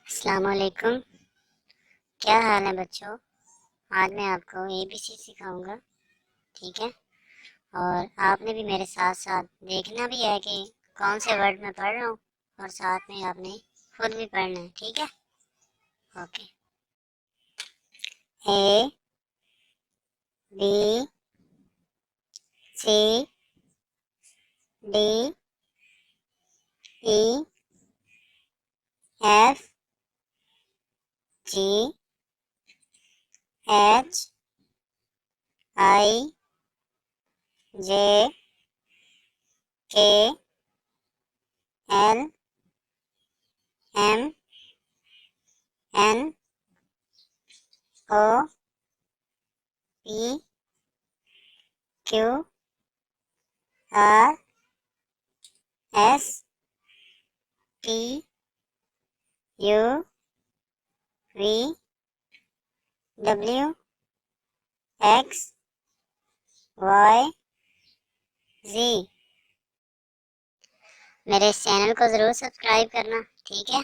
अस्सलाम वालेकुम। क्या हाल है बच्चों? आज मैं आपको एबीसी सिखाऊंगा। ठीक है। और आपने भी मेरे साथ साथ देखना भी है कि कौन से वर्ड मैं पढ़ रहा हूँ, और साथ में आपने खुद भी पढ़ना है। ठीक है। Okay. A B C D E F G H I J K L M N O P Q R S T U V W X Y Z. मेरे इस चैनल को ज़रूर सब्सक्राइब करना। ठीक है।